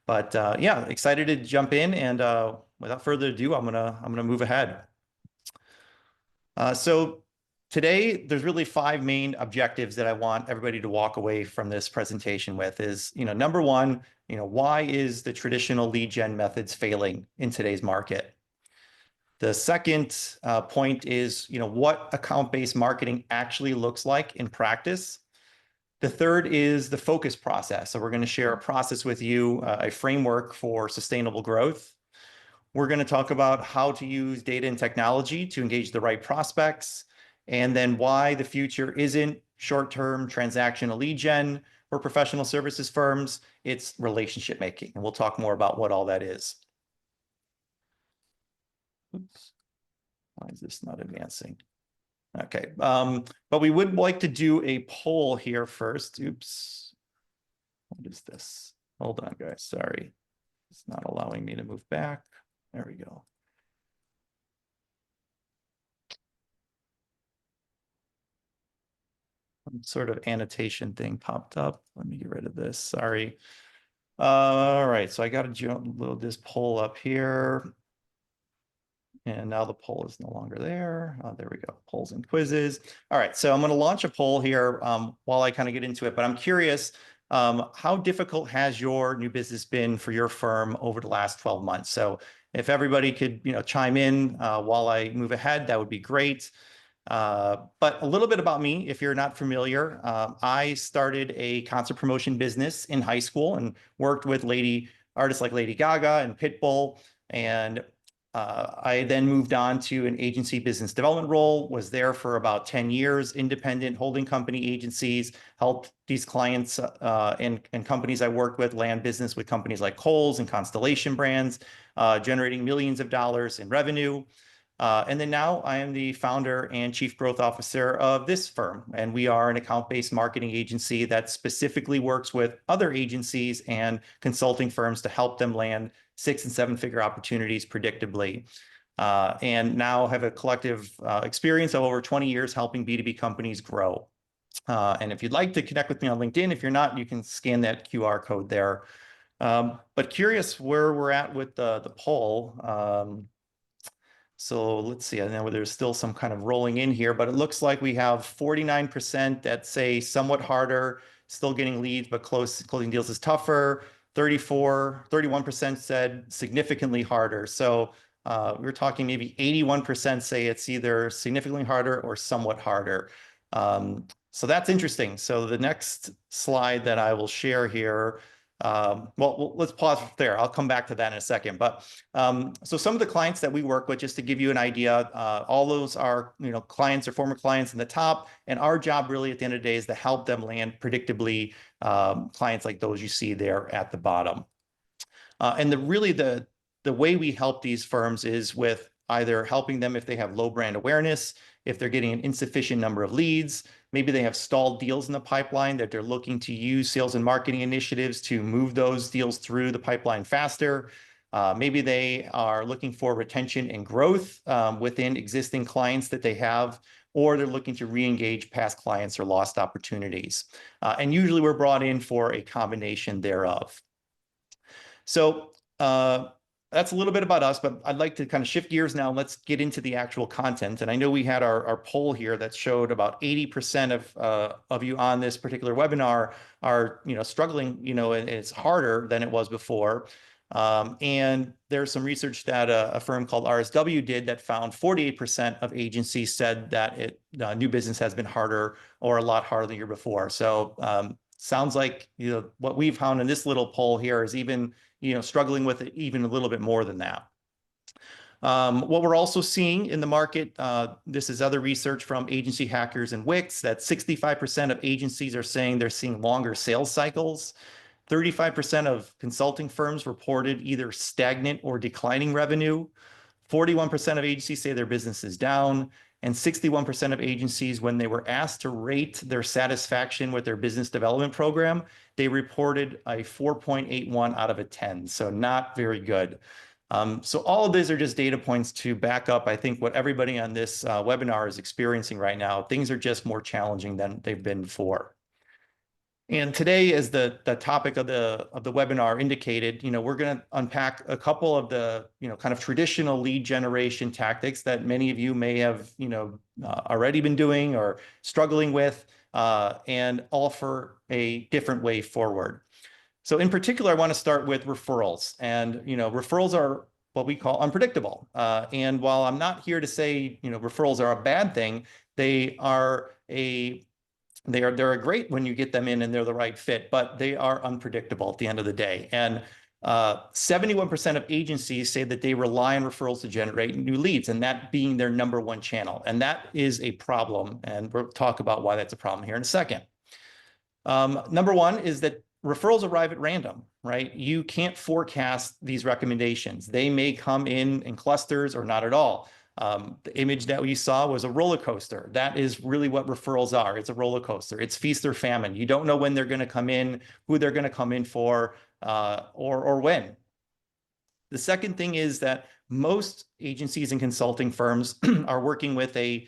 But yeah, excited to jump in, and without further ado, I'm gonna move ahead. So today, there's really 5 main objectives that I want everybody to walk away from this presentation with. Is, number one, why is the traditional lead gen methods failing in today's market? The second point is, what account-based marketing actually looks like in practice. The third is the focus process. So we're going to share a process with you, a framework for sustainable growth. We're going to talk about how to use data and technology to engage the right prospects, and then why the future isn't short-term transactional lead gen for professional services firms. It's relationship making, and we'll talk more about what all that is. Oops. Why is this not advancing? Okay, but we would like to do a poll here first. Oops. What is this? Hold on, guys. Sorry. It's not allowing me to move back. There we go. Some sort of annotation thing popped up. Let me get rid of this. Sorry. All right, so I got to load this poll up here. And now the poll is no longer there. There we go, polls and quizzes. All right, so I'm going to launch a poll here while I kind of get into it, but I'm curious, how difficult has your new business been for your firm over the last 12 months? So if everybody could, chime in while I move ahead, that would be great. But a little bit about me, if you're not familiar, I started a concert promotion business in high school and worked with artists like Lady Gaga and Pitbull. And I then moved on to an agency business development role, was there for about 10 years, independent holding company agencies, helped these clients and companies I worked with land business with companies like Kohl's and Constellation Brands, generating millions of dollars in revenue. And then now I am the founder and chief growth officer of this firm. And we are an account-based marketing agency that specifically works with other agencies and consulting firms to help them land 6- and 7-figure opportunities predictably. And now have a collective experience of over 20 years helping B2B companies grow. And if you'd like to connect with me on LinkedIn, if you're not, you can scan that QR code there. But curious where we're at with the poll. So let's see, I know there's still some kind of rolling in here, but it looks like we have 49% that say somewhat harder, still getting leads, but closing deals is tougher. 31% said significantly harder. So we're talking maybe 81% say it's either significantly harder or somewhat harder. So that's interesting. So the next slide that I will share here, well, let's pause there. I'll come back to that in a second. But so some of the clients that we work with, just to give you an idea, all those are clients or former clients in the top. And our job really at the end of the day is to help them land predictably clients like those you see there at the bottom. And the way we help these firms is with either helping them if they have low brand awareness, if they're getting an insufficient number of leads, maybe they have stalled deals in the pipeline that they're looking to use sales and marketing initiatives to move those deals through the pipeline faster. Maybe they are looking for retention and growth within existing clients that they have, or they're looking to re-engage past clients or lost opportunities. And usually we're brought in for a combination thereof. So that's a little bit about us, but I'd like to kind of shift gears now. Let's get into the actual content. And I know we had our poll here that showed about 80% of you on this particular webinar are struggling, and it's harder than it was before. And there's some research that a firm called RSW did that found 48% of agencies said that new business has been harder or a lot harder than the year before. So sounds like what we've found in this little poll here is even struggling with it even a little bit more than that. What we're also seeing in the market, this is other research from Agency Hackers and Wix, that 65% of agencies are saying they're seeing longer sales cycles. 35% of consulting firms reported either stagnant or declining revenue. 41% of agencies say their business is down. And 61% of agencies, when they were asked to rate their satisfaction with their business development program, they reported a 4.81 out of a 10. So not very good. So all of these are just data points to back up, I think, what everybody on this webinar is experiencing right now. Things are just more challenging than they've been before. And today, as the topic of the webinar indicated, we're going to unpack a couple of the kind of traditional lead generation tactics that many of you may have already been doing or struggling with, and offer a different way forward. So in particular, I want to start with referrals. And referrals are what we call unpredictable. And while I'm not here to say referrals are a bad thing, they are they're great when you get them in and they're the right fit, but they are unpredictable at the end of the day. And 71% of agencies say that they rely on referrals to generate new leads, and that being their number one channel. And that is a problem. And we'll talk about why that's a problem here in a second. Number one is that referrals arrive at random, right? You can't forecast these recommendations. They may come in clusters or not at all. The image that we saw was a roller coaster. That is really what referrals are. It's a roller coaster. It's feast or famine. You don't know when they're going to come in, who they're going to come in for, or when. The second thing is that most agencies and consulting firms are working with a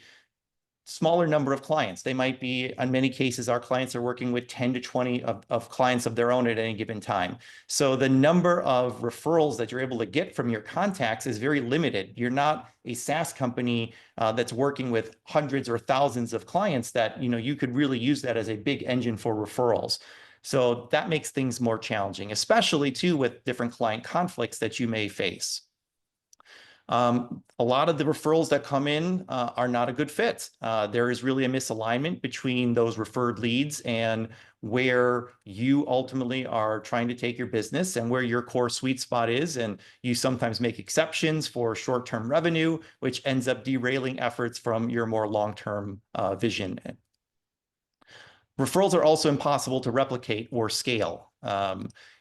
smaller number of clients. They might be, in many cases, our clients are working with 10 to 20 of clients of their own at any given time. So the number of referrals that you're able to get from your contacts is very limited. You're not a SaaS company that's working with hundreds or thousands of clients that you could really use that as a big engine for referrals. So that makes things more challenging, especially too with different client conflicts that you may face. A lot of the referrals that come in are not a good fit. There is really a misalignment between those referred leads and where you ultimately are trying to take your business and where your core sweet spot is. And you sometimes make exceptions for short-term revenue, which ends up derailing efforts from your more long-term vision. Referrals are also impossible to replicate or scale.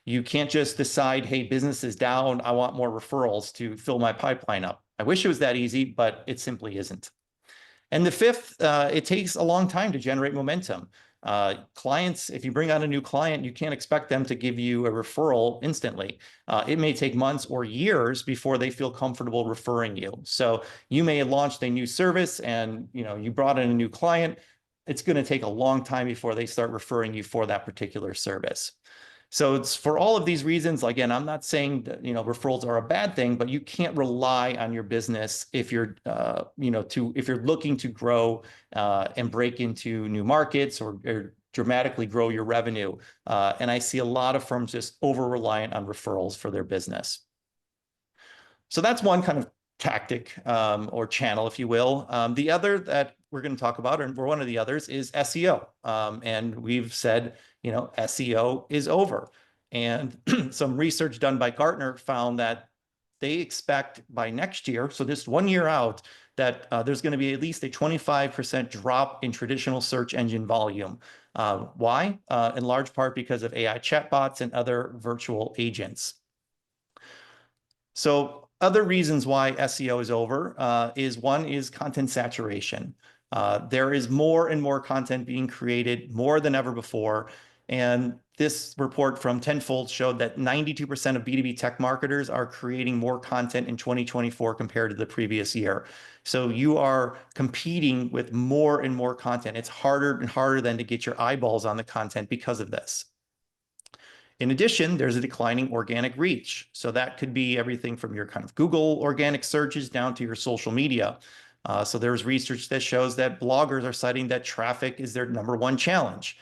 You can't just decide, hey, business is down, I want more referrals to fill my pipeline up. I wish it was that easy, but it simply isn't. And the fifth, it takes a long time to generate momentum. Clients, if you bring on a new client, you can't expect them to give you a referral instantly. It may take months or years before they feel comfortable referring you. So you may have launched a new service and you brought in a new client. It's going to take a long time before they start referring you for that particular service. So it's for all of these reasons. Again, I'm not saying that referrals are a bad thing, but you can't rely on your business if you're if you're looking to grow and break into new markets or dramatically grow your revenue. And I see a lot of firms just over reliant on referrals for their business. So that's one kind of tactic or channel, if you will. The other that we're going to talk about, or one of the others, is SEO. And we've said, SEO is over. And some research done by Gartner found that they expect by next year, so just 1 year out, that there's going to be at least a 25% drop in traditional search engine volume. Why? In large part because of AI chatbots and other virtual agents. So other reasons why SEO is over is one is content saturation. There is more and more content being created more than ever before. And this report from Tenfold showed that 92% of B2B tech marketers are creating more content in 2024 compared to the previous year. So you are competing with more and more content. It's harder and harder then to get your eyeballs on the content because of this. In addition, there's a declining organic reach. So that could be everything from your kind of Google organic searches down to your social media. So there's research that shows that bloggers are citing that traffic is their number one challenge.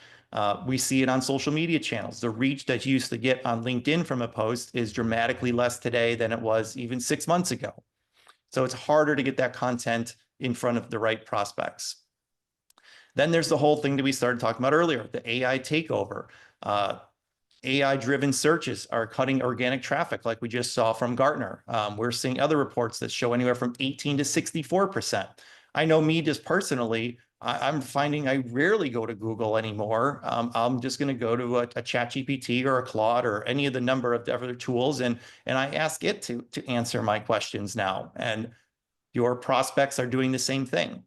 We see it on social media channels. The reach that you used to get on LinkedIn from a post is dramatically less today than it was even 6 months ago. So it's harder to get that content in front of the right prospects. Then there's the whole thing that we started talking about earlier, the AI takeover. AI-driven searches are cutting organic traffic like we just saw from Gartner. We're seeing other reports that show anywhere from 18 to 64%. I know me just personally, I'm finding I rarely go to Google anymore. I'm just going to go to a ChatGPT or a Claude or any of the number of other tools, and I ask it to answer my questions now. And your prospects are doing the same thing.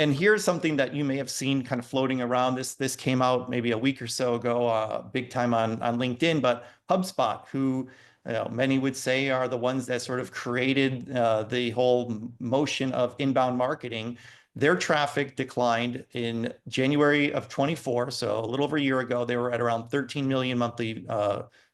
And here's something that you may have seen kind of floating around. This came out maybe a week or so ago, big time on LinkedIn, but HubSpot, who many would say are the ones that sort of created the whole motion of inbound marketing. their traffic declined in January of 24. So a little over a year ago, they were at around 13 million monthly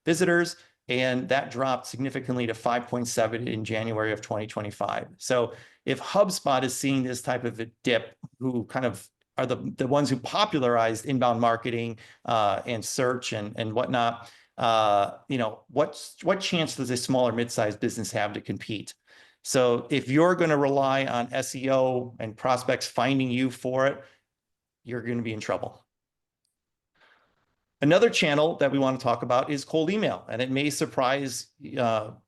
visitors. And that dropped significantly to 5.7 in January of 2025. So if HubSpot is seeing this type of a dip, who kind of are the ones who popularized inbound marketing and search and whatnot, what chance does a smaller mid-sized business have to compete? So if you're going to rely on SEO and prospects finding you for it, you're going to be in trouble. Another channel that we want to talk about is cold email. And it may surprise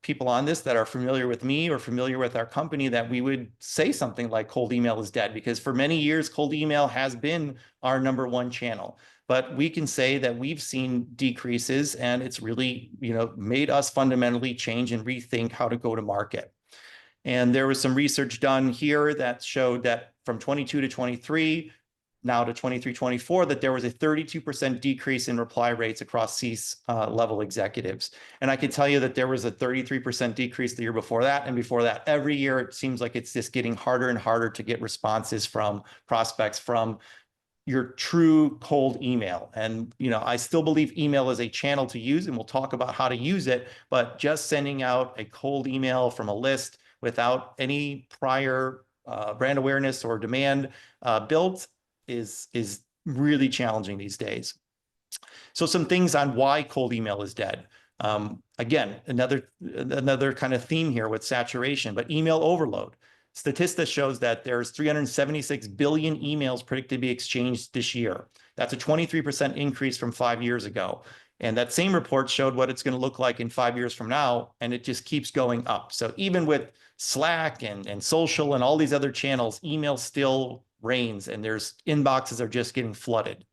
people on this that are familiar with me or familiar with our company that we would say something like cold email is dead, because for many years, cold email has been our #1 channel. But we can say that we've seen decreases, and it's really, made us fundamentally change and rethink how to go to market. And there was some research done here that showed that from 22 to 23, now to 23, 24, that there was a 32% decrease in reply rates across C-level executives. And I can tell you that there was a 33% decrease the year before that. And before that, every year, it seems like it's just getting harder and harder to get responses from prospects from your true cold email. And, I still believe email is a channel to use, and we'll talk about how to use it, but just sending out a cold email from a list without any prior brand awareness or demand built is really challenging these days. So some things on why cold email is dead. Again, another kind of theme here with saturation, but email overload. Statista shows that there's 376 billion emails predicted to be exchanged this year. That's a 23% increase from 5 years ago. And that same report showed what it's going to look like in 5 years from now, and it just keeps going up. So even with Slack and social and all these other channels, email still reigns, and there's inboxes are just getting flooded.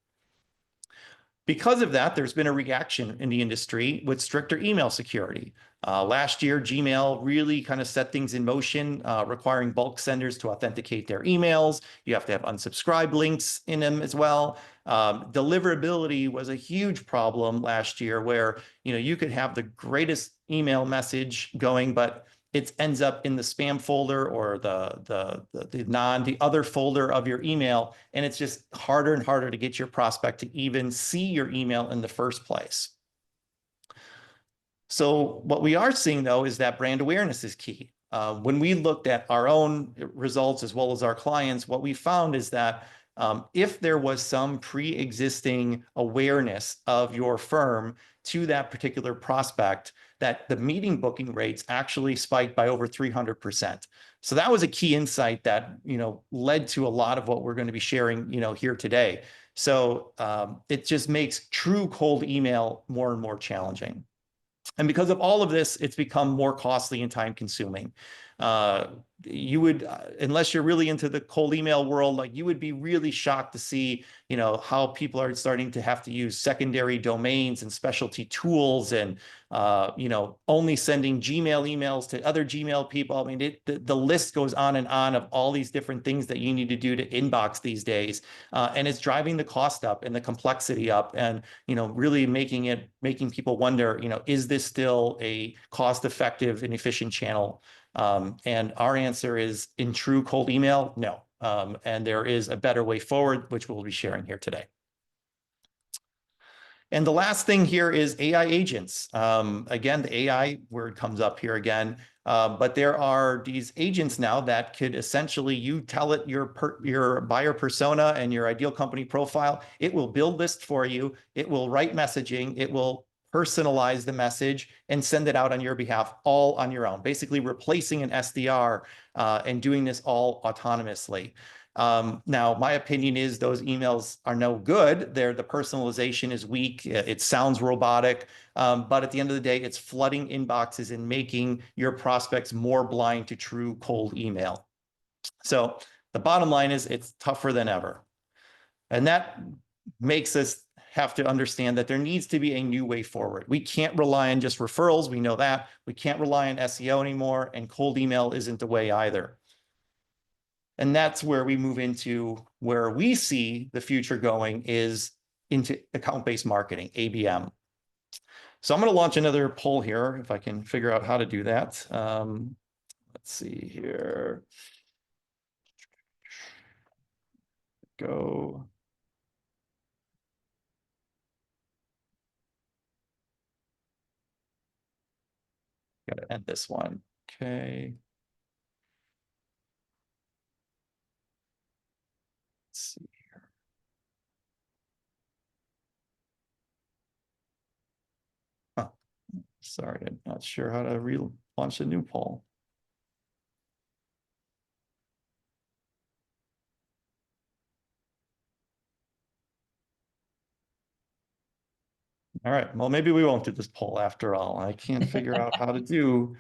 Because of that, there's been a reaction in the industry with stricter email security. Last year, Gmail really kind of set things in motion, requiring bulk senders to authenticate their emails. You have to have unsubscribe links in them as well. Deliverability was a huge problem last year, where you could have the greatest email message going, but it ends up in the spam folder or the other folder of your email, and it's just harder and harder to get your prospect to even see your email in the first place. So what we are seeing, though, is that brand awareness is key. When we looked at our own results as well as our clients, what we found is that if there was some pre-existing awareness of your firm to that particular prospect, that the meeting booking rates actually spiked by over 300%. So that was a key insight that led to a lot of what we're going to be sharing here today. So it just makes true cold email more and more challenging. And because of all of this, it's become more costly and time consuming. You would, unless you're really into the cold email world, you would be really shocked to see, how people are starting to have to use secondary domains and specialty tools and, only sending Gmail emails to other Gmail people. I mean, the list goes on and on of all these different things that you need to do to inbox these days. And it's driving the cost up and the complexity up, and, really making people wonder, is this still a cost-effective and efficient channel? And our answer is, in true cold email, no. And there is a better way forward, which we'll be sharing here today. And the last thing here is AI agents. Again, the AI word comes up here again, but there are these agents now that could essentially, you tell it your buyer persona and your ideal company profile, it will build lists for you, it will write messaging, it will personalize the message and send it out on your behalf, all on your own, basically replacing an SDR and doing this all autonomously. Now, my opinion is those emails are no good. The personalization is weak. It sounds robotic, but at the end of the day, it's flooding inboxes and making your prospects more blind to true cold email. So the bottom line is, it's tougher than ever. And that makes us have to understand that there needs to be a new way forward. We can't rely on just referrals. We know that. We can't rely on SEO anymore, and cold email isn't the way either. And that's where we move into where we see the future going, is into account-based marketing, ABM. So I'm going to launch another poll here, if I can figure out how to do that. Let's see here. go. Got to end this one. Okay. Let's see. Huh. Sorry, I'm not sure how to relaunch a new poll. All right, well, maybe we won't do this poll after all. I can't figure out how to do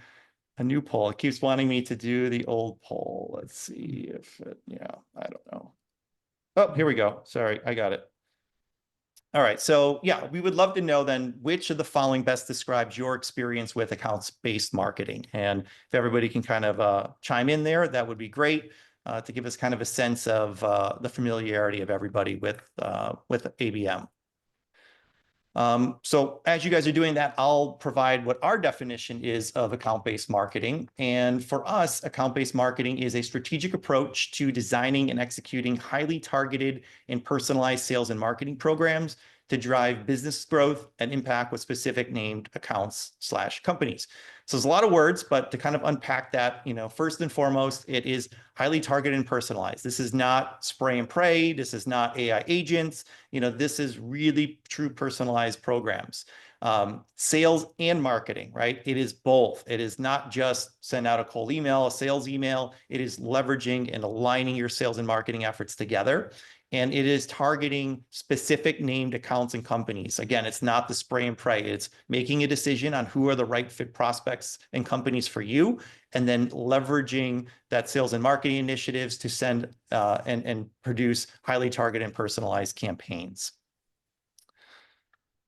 a new poll. It keeps wanting me to do the old poll. Let's see if it, yeah, I don't know. Oh, here we go. Sorry, I got it. All right, so yeah, we would love to know then which of the following best describes your experience with accounts-based marketing. And if everybody can kind of chime in there, that would be great to give us kind of a sense of the familiarity of everybody with ABM. So as you guys are doing that, I'll provide what our definition is of account-based marketing. And for us, account-based marketing is a strategic approach to designing and executing highly targeted and personalized sales and marketing programs to drive business growth and impact with specific named accounts/companies. So there's a lot of words, but to kind of unpack that, first and foremost, it is highly targeted and personalized. This is not spray and pray. This is not AI agents. This is really true personalized programs. Sales and marketing, right? It is both. It is not just send out a cold email, a sales email. It is leveraging and aligning your sales and marketing efforts together. And it is targeting specific named accounts and companies. Again, it's not the spray and pray. It's making a decision on who are the right fit prospects and companies for you, and then leveraging that sales and marketing initiatives to send and produce highly targeted and personalized campaigns.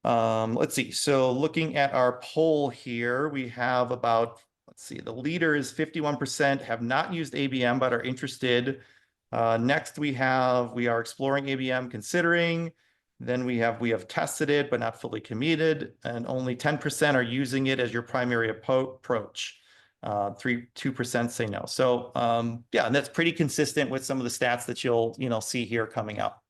Let's see. So looking at our poll here, we have about, let's see, the leader is 51% have not used ABM but are interested. Next, we are exploring ABM, considering. Then we have tested it, but not fully committed. And only 10% are using it as your primary approach. 2% say no. So yeah, and that's pretty consistent with some of the stats that you'll see here coming up.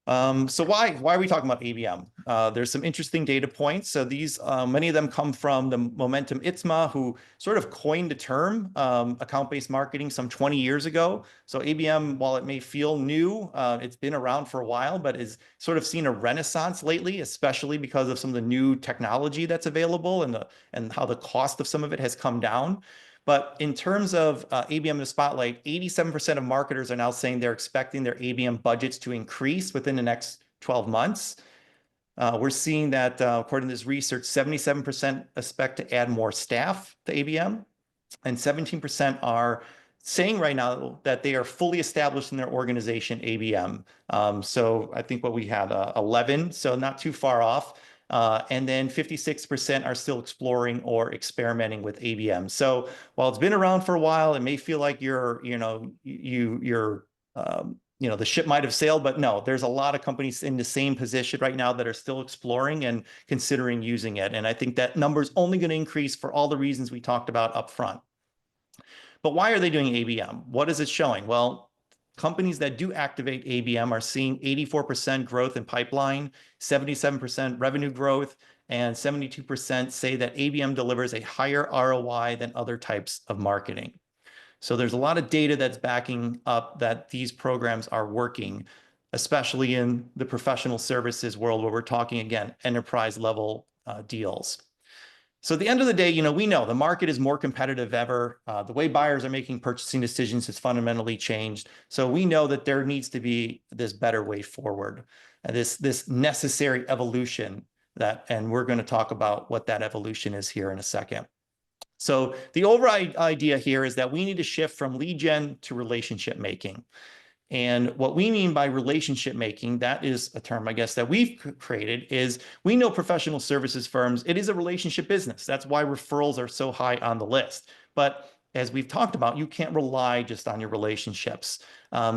So why are we talking about ABM? There's some interesting data points. So these, many of them come from the Momentum Itzma, who sort of coined the term account-based marketing some 20 years ago. So ABM, while it may feel new, it's been around for a while, but is sort of seen a renaissance lately, especially because of some of the new technology that's available and how the cost of some of it has come down. But in terms of ABM in the spotlight, 87% of marketers are now saying they're expecting their ABM budgets to increase within the next 12 months. We're seeing that, according to this research, 77% expect to add more staff to ABM, and 17% are saying right now that they are fully established in their organization ABM. So I think what we had 11, so not too far off. And then 56% are still exploring or experimenting with ABM. So while it's been around for a while, it may feel like the ship might have sailed, but no, there's a lot of companies in the same position right now that are still exploring and considering using it. And I think that number is only going to increase for all the reasons we talked about up front. But why are they doing ABM? What is it showing? Well, companies that do activate ABM are seeing 84% growth in pipeline, 77% revenue growth, and 72% say that ABM delivers a higher ROI than other types of marketing. So there's a lot of data that's backing up that these programs are working, especially in the professional services world where we're talking, again, enterprise level deals. So at the end of the day, we know the market is more competitive ever. The way buyers are making purchasing decisions has fundamentally changed. So we know that there needs to be this better way forward, and this necessary evolution and we're going to talk about what that evolution is here in a second. So the overall idea here is that we need to shift from lead gen to relationship making. And what we mean by relationship making, that is a term, I guess, that we've created, is we know professional services firms, it is a relationship business. That's why referrals are so high on the list. But as we've talked about, you can't rely just on your relationships.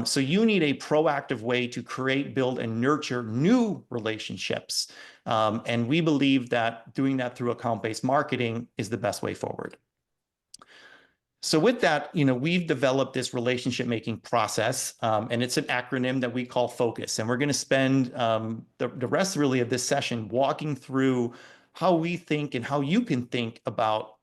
So you need a proactive way to create, build, and nurture new relationships. And we believe that doing that through account-based marketing is the best way forward. So with that, we've developed this relationship making process, and it's an acronym that we call FOCUS. And we're going to spend the rest really of this session walking through how we think and how you can think about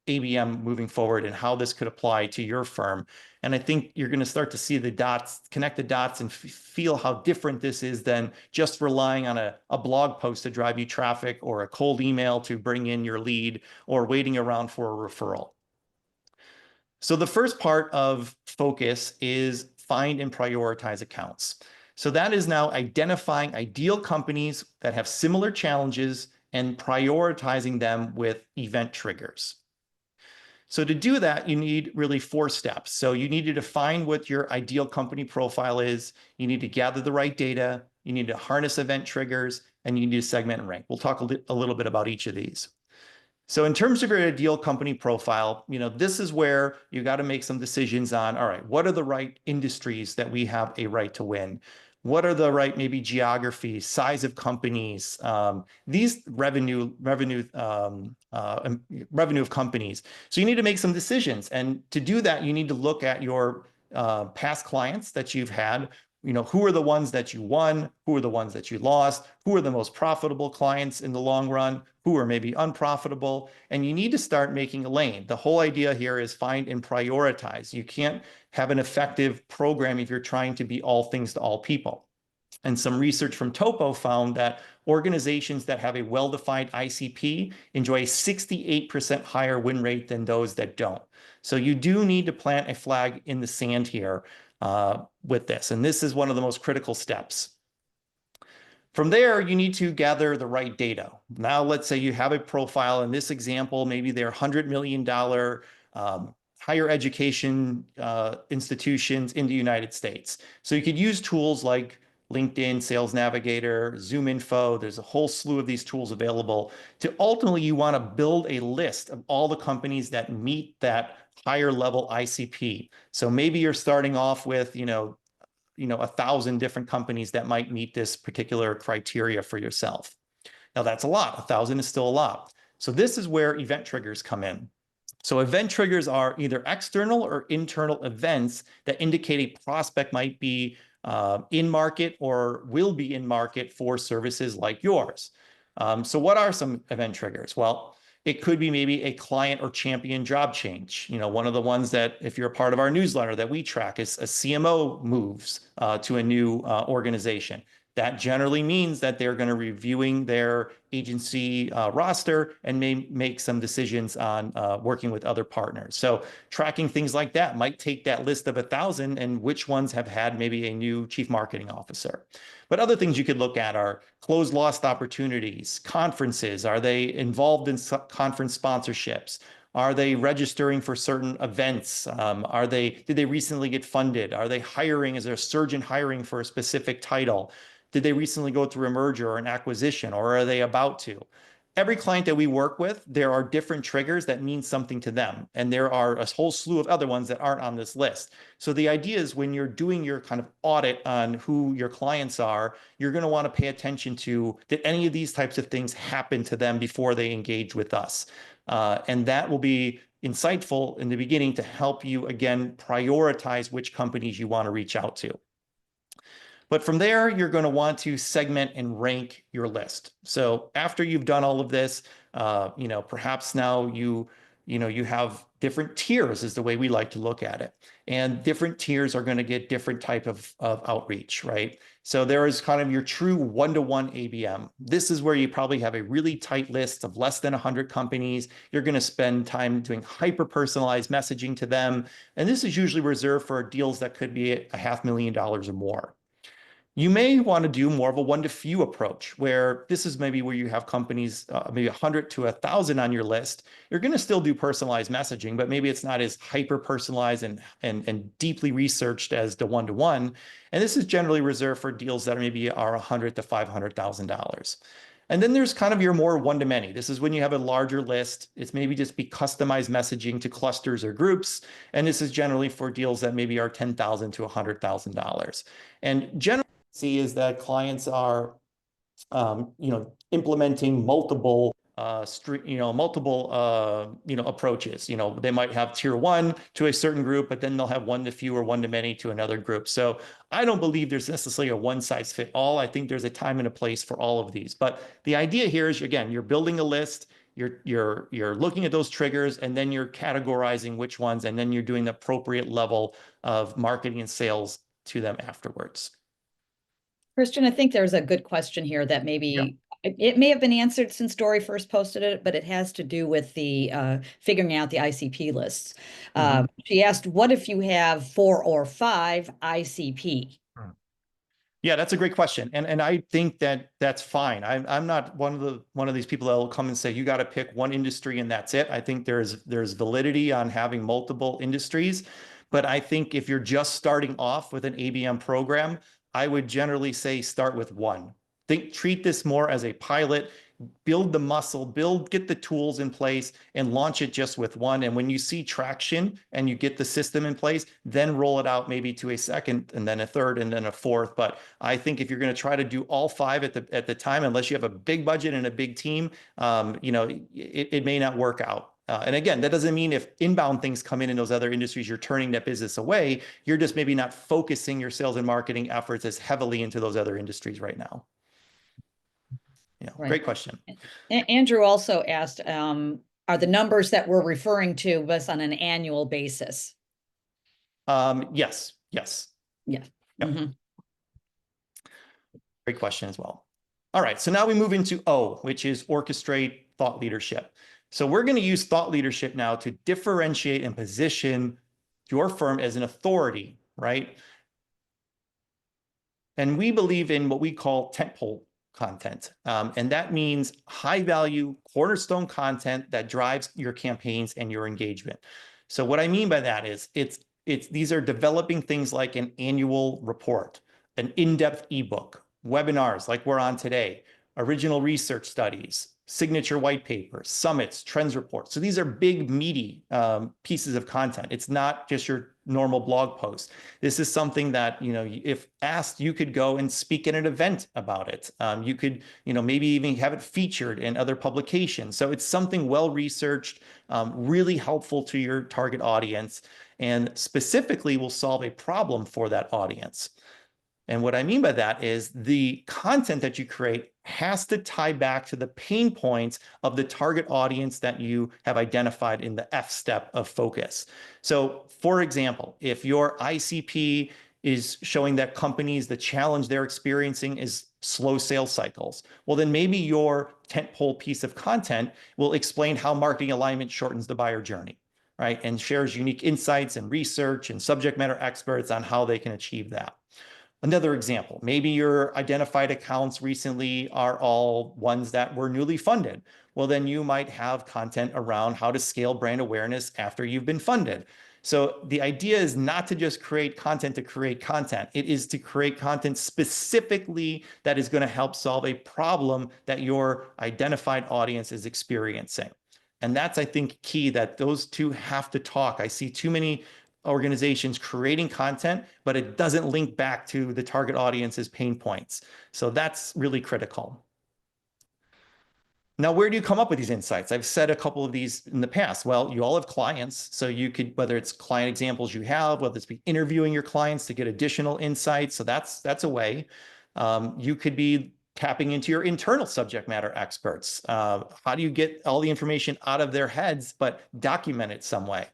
ABM moving forward and how this could apply to your firm. And I think you're going to start to see the dots, connect the dots, and feel how different this is than just relying on a blog post to drive you traffic, or a cold email to bring in your lead, or waiting around for a referral. So the first part of focus is find and prioritize accounts. So that is now identifying ideal companies that have similar challenges and prioritizing them with event triggers. So to do that, you need really 4 steps. So you need to define what your ideal company profile is. You need to gather the right data. You need to harness event triggers, and you need to segment and rank. We'll talk a little bit about each of these. So in terms of your ideal company profile, this is where you got to make some decisions on, all right, what are the right industries that we have a right to win? What are the right, maybe geographies, size of companies, these revenue of companies. So you need to make some decisions. And to do that, you need to look at your past clients that you've had. Who are the ones that you won? Who are the ones that you lost? Who are the most profitable clients in the long run? Who are maybe unprofitable? And you need to start making a lane. The whole idea here is find and prioritize. You can't have an effective program if you're trying to be all things to all people. And some research from Topo found that organizations that have a well-defined ICP enjoy a 68% higher win rate than those that don't. So you do need to plant a flag in the sand here with this. And this is one of the most critical steps. From there, you need to gather the right data. Now, let's say you have a profile. In this example, maybe they're $100 million higher education institutions in the United States. So you could use tools like LinkedIn, Sales Navigator, Zoom Info. There's a whole slew of these tools available. To ultimately, you want to build a list of all the companies that meet that higher level ICP. So maybe you're starting off with, 1,000 different companies that might meet this particular criteria for yourself. Now that's a lot. 1,000 is still a lot. So this is where event triggers come in. So event triggers are either external or internal events that indicate a prospect might be in market or will be in market for services like yours. So what are some event triggers? Well, it could be maybe a client or champion job change. One of the ones that, if you're a part of our newsletter, that we track is a CMO moves to a new organization. That generally means that they're going to reviewing their agency roster and may make some decisions on working with other partners. So tracking things like that might take that list of 1,000 and which ones have had maybe a new chief marketing officer. But other things you could look at are closed lost opportunities, conferences. Are they involved in conference sponsorships? Are they registering for certain events? Did they recently get funded? Are they hiring? Is there a surge in hiring for a specific title? Did they recently go through a merger or an acquisition, or are they about to? Every client that we work with, there are different triggers that mean something to them. And there are a whole slew of other ones that aren't on this list. So the idea is when you're doing your kind of audit on who your clients are, you're going to want to pay attention to, did any of these types of things happen to them before they engage with us? And that will be insightful in the beginning to help you, again, prioritize which companies you want to reach out to. But from there, you're going to want to segment and rank your list. So after you've done all of this, perhaps now you have different tiers is the way we like to look at it. And different tiers are going to get different type of outreach, right? So there is kind of your true one-to-one ABM. This is where you probably have a really tight list of less than 100 companies. You're going to spend time doing hyper-personalized messaging to them. And this is usually reserved for deals that could be $500,000 or more. You may want to do more of a one-to-few approach, where this is maybe where you have companies, maybe 100 to 1,000 on your list. You're going to still do personalized messaging, but maybe it's not as hyper-personalized and deeply researched as the one-to-one. And this is generally reserved for deals that maybe are $100 to $500,000. And then there's kind of your more one-to-many. This is when you have a larger list. It's maybe just be customized messaging to clusters or groups. And this is generally for deals that maybe are $10,000 to $100,000. And generally, see is that clients are implementing multiple multiple approaches. They might have tier one to a certain group, but then they'll have one to few or one to many to another group. So I don't believe there's necessarily a one size fit all. I think there's a time and a place for all of these. But the idea here is, again, you're building a list. You're looking at those triggers, and then you're categorizing which ones, and then you're doing the appropriate level of marketing and sales to them afterwards. Christian, I think there's a good question here that maybe it may have been answered since Dory first posted it, but it has to do with the figuring out the ICP lists. She asked, what if you have 4 or 5 ICP? Yeah, that's a great question, and I think that's fine. I'm not one of these people that will come and say you got to pick one industry and that's it. I think there's validity on having multiple industries, but I think if you're just starting off with an ABM program, I would generally say start with one. Treat this more as a pilot. Build the muscle, get the tools in place, and launch it just with one. And when you see traction and you get the system in place, then roll it out maybe to a second and then a third and then a fourth. But I think if you're going to try to do all 5 at the time, unless you have a big budget and a big team, it may not work out. And again, that doesn't mean if inbound things come in those other industries, you're turning that business away. You're just maybe not focusing your sales and marketing efforts as heavily into those other industries right now. Right. Great question. Andrew also asked, are the numbers that we're referring to was on an annual basis? Yes. Yeah. Mm-hmm. Great question as well. All right, so now we move into O, which is orchestrate thought leadership. So we're going to use thought leadership now to differentiate and position your firm as an authority, right? And we believe in what we call tentpole content. And that means high value cornerstone content that drives your campaigns and your engagement. So what I mean by that is these are developing things like an annual report, an in-depth ebook, webinars like we're on today, original research studies, signature white papers, summits, trends reports. So these are big, meaty pieces of content. It's not just your normal blog post. This is something that, if asked, you could go and speak at an event about it. You could, maybe even have it featured in other publications. So it's something well-researched, really helpful to your target audience, and specifically will solve a problem for that audience. And what I mean by that is the content that you create has to tie back to the pain points of the target audience that you have identified in the F step of focus. So, for example, if your ICP is showing that companies, the challenge they're experiencing is slow sales cycles, well, then maybe your tentpole piece of content will explain how marketing alignment shortens the buyer journey, right? And shares unique insights and research and subject matter experts on how they can achieve that. Another example, maybe your identified accounts recently are all ones that were newly funded. Well, then you might have content around how to scale brand awareness after you've been funded. So the idea is not to just create content to create content. It is to create content specifically that is going to help solve a problem that your identified audience is experiencing. And that's, I think, key, that those two have to talk. I see too many organizations creating content, but it doesn't link back to the target audience's pain points. So that's really critical. Now, where do you come up with these insights? I've said a couple of these in the past. Well, you all have clients, so you could, whether it's client examples you have, whether it's be interviewing your clients to get additional insights. So that's a way. You could be tapping into your internal subject matter experts. How do you get all the information out of their heads, but document it some way?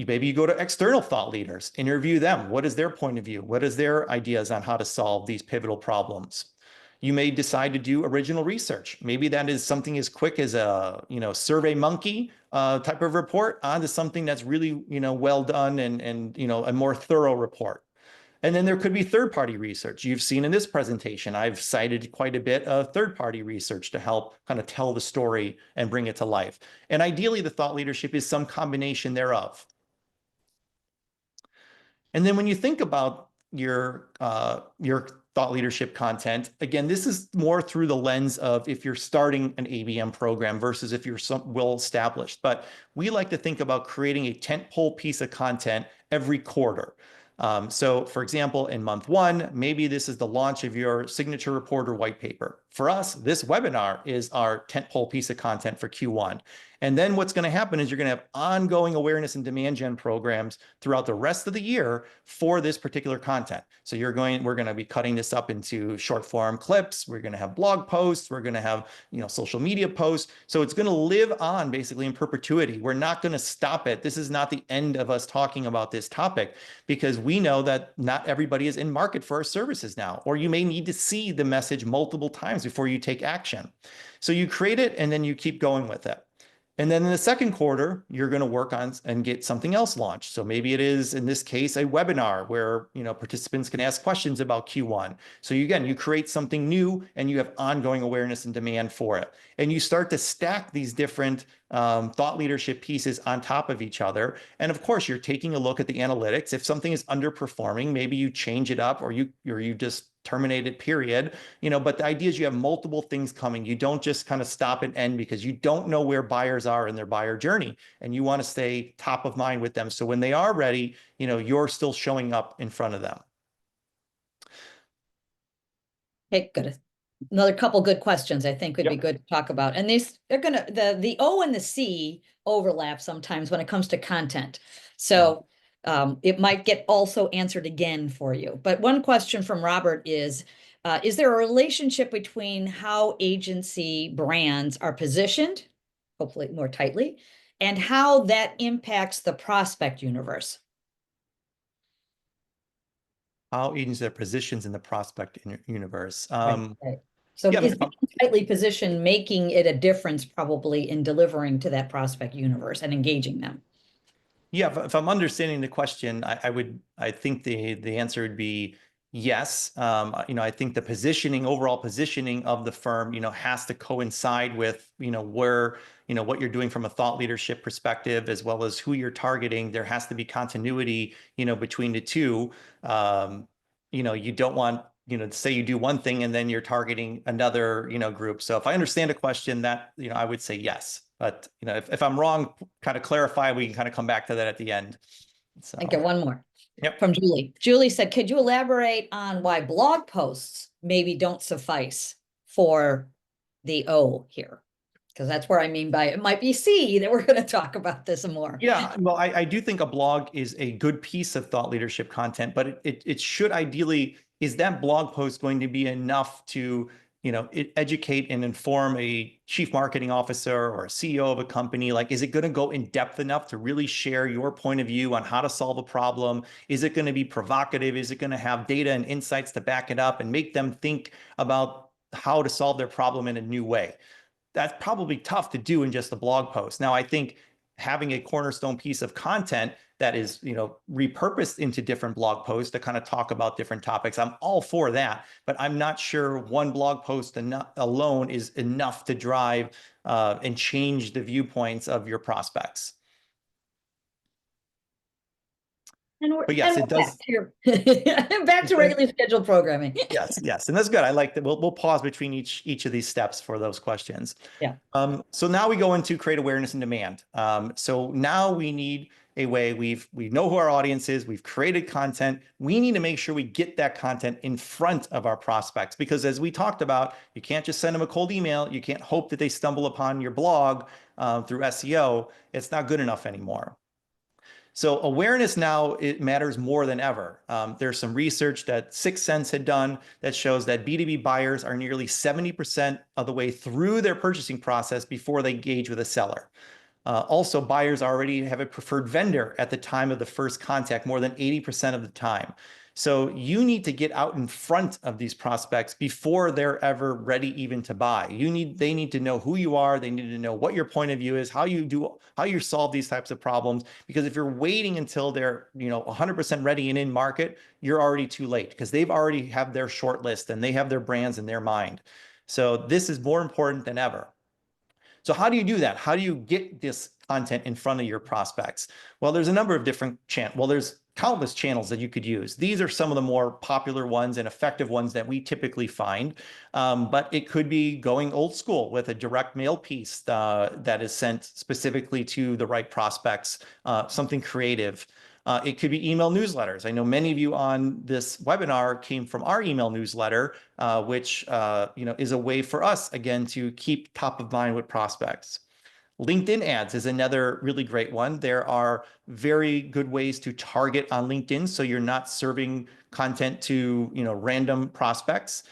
Maybe you go to external thought leaders, interview them. What is their point of view? What is their ideas on how to solve these pivotal problems? You may decide to do original research. Maybe that is something as quick as a Survey Monkey type of report onto something that's really well done and a more thorough report. And then there could be third-party research. You've seen in this presentation, I've cited quite a bit of third-party research to help kind of tell the story and bring it to life. And ideally, the thought leadership is some combination thereof. And then when you think about your thought leadership content, again, this is more through the lens of if you're starting an ABM program versus if you're well established. But we like to think about creating a tentpole piece of content every quarter. So for example, in month 1, maybe this is the launch of your signature report or white paper. for us, this webinar is our tentpole piece of content for Q1. And then what's going to happen is you're going to have ongoing awareness and demand gen programs throughout the rest of the year for this particular content. So we're going to be cutting this up into short form clips. We're going to have blog posts. We're going to have, social media posts. So it's going to live on basically in perpetuity. We're not going to stop it. This is not the end of us talking about this topic, because we know that not everybody is in market for our services now, or you may need to see the message multiple times before you take action. So you create it and then you keep going with it. And then in the second quarter, you're going to work on and get something else launched. So maybe it is, in this case, a webinar where participants can ask questions about Q1. So you create something new and you have ongoing awareness and demand for it. And you start to stack these different thought leadership pieces on top of each other. And of course, you're taking a look at the analytics. If something is underperforming, maybe you change it up, or you just terminate it, period. But the idea is you have multiple things coming. You don't just kind of stop and end, because you don't know where buyers are in their buyer journey, and you want to stay top of mind with them. So when they are ready, you're still showing up in front of them. Okay, good. Another couple good questions I think would be Yep. good to talk about. And they're gonna, the O and the C overlap sometimes when it comes to content. So it might get also answered again for you. But one question from Robert is there a relationship between how agency brands are positioned, hopefully more tightly, and how that impacts the prospect universe? How agents are positions in the prospect universe. Right. So Yeah, is being tightly positioned making it a difference probably in delivering to that prospect universe and engaging them? Yeah, if I'm understanding the question, I think the answer would be yes. I think the overall positioning of the firm, has to coincide with, where, what you're doing from a thought leadership perspective, as well as who you're targeting. There has to be continuity, between the two. You don't want, to say you do one thing and then you're targeting another, group. So if I understand a question, that, I would say yes. But, if I'm wrong, kind of clarify, we can kind of come back to that at the end. So, I get one more. Yep. From Julie. Julie said, could you elaborate on why blog posts maybe don't suffice for the O here? Because that's where I mean by it might be C that we're going to talk about this more. Yeah, well, I do think a blog is a good piece of thought leadership content, but it should ideally, is that blog post going to be enough to, educate and inform a chief marketing officer or a CEO of a company? Like, is it going to go in depth enough to really share your point of view on how to solve a problem? Is it going to be provocative? Is it going to have data and insights to back it up and make them think about how to solve their problem in a new way? That's probably tough to do in just a blog post. Now, I think having a cornerstone piece of content that is, repurposed into different blog posts to kind of talk about different topics, I'm all for that, but I'm not sure one blog post alone is enough to drive and change the viewpoints of your prospects. But yes, it does. Back to regularly scheduled programming. Yes, and that's good. I like that. We'll pause between each of these steps for those questions. Yeah. So now we go into create awareness and demand. So now we need a way, we know who our audience is, we've created content. We need to make sure we get that content in front of our prospects, because as we talked about, you can't just send them a cold email. You can't hope that they stumble upon your blog through SEO. It's not good enough anymore. So awareness now, it matters more than ever. There's some research that 6 Sense had done that shows that B2B buyers are nearly 70% of the way through their purchasing process before they engage with a seller. Also, buyers already have a preferred vendor at the time of the first contact, more than 80% of the time. So you need to get out in front of these prospects before they're ever ready even to buy. They need to know who you are. They need to know what your point of view is, how you solve these types of problems. Because if you're waiting until they're 100% ready and in market, you're already too late, because they've already have their short list and they have their brands in their mind. So this is more important than ever. So how do you do that? How do you get this content in front of your prospects? Well, there's a number of different channels. Well, there's countless channels that you could use. These are some of the more popular ones and effective ones that we typically find. But it could be going old school with a direct mail piece that is sent specifically to the right prospects, something creative. It could be email newsletters. I know many of you on this webinar came from our email newsletter, which is a way for us, again, to keep top of mind with prospects. LinkedIn ads is another really great one. There are very good ways to target on LinkedIn, so you're not serving content to random prospects.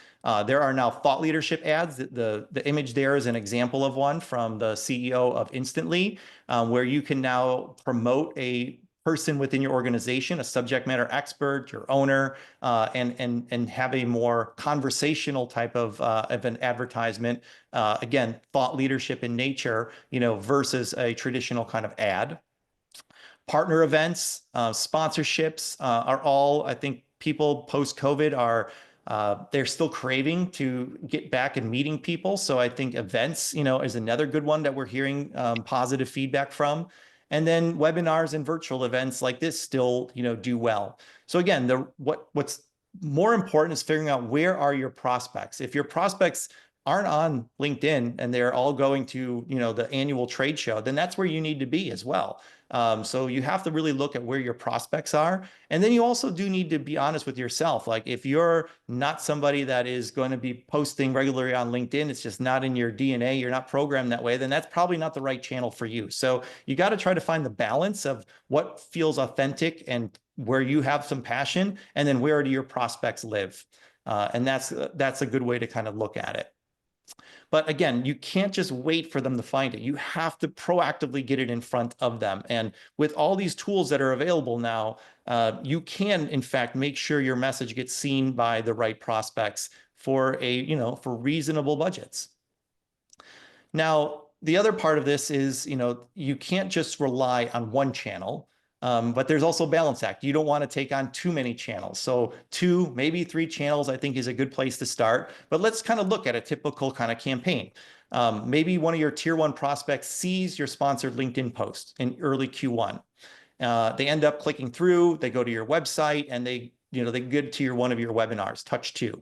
There are now thought leadership ads. The image there is an example of one from the CEO of Instantly, where you can now promote a person within your organization, a subject matter expert, your owner, and have a more conversational type of an advertisement. Again, thought leadership in nature, versus a traditional kind of ad. Partner events, sponsorships are all, I think, people post-COVID are they're still craving to get back and meeting people. So I think events, is another good one that we're hearing positive feedback from. And then webinars and virtual events like this still, do well. So again, what's more important is figuring out where are your prospects. If your prospects aren't on LinkedIn and they're all going to, the annual trade show, then that's where you need to be as well. So you have to really look at where your prospects are. And then you also do need to be honest with yourself. Like if you're not somebody that is going to be posting regularly on LinkedIn, it's just not in your DNA, you're not programmed that way, then that's probably not the right channel for you. So you got to try to find the balance of what feels authentic and where you have some passion, and then where do your prospects live? And that's a good way to kind of look at it. But again, you can't just wait for them to find it. You have to proactively get it in front of them. And with all these tools that are available now, you can, in fact, make sure your message gets seen by the right prospects for for reasonable budgets. Now, the other part of this is, you can't just rely on one channel. But there's also a balance act. You don't want to take on too many channels. So 2, maybe 3 channels, I think, is a good place to start. But let's kind of look at a typical kind of campaign. Maybe one of your tier 1 prospects sees your sponsored LinkedIn post in early Q1. They end up clicking through, they go to your website, and they get to one of your webinars, touch 2.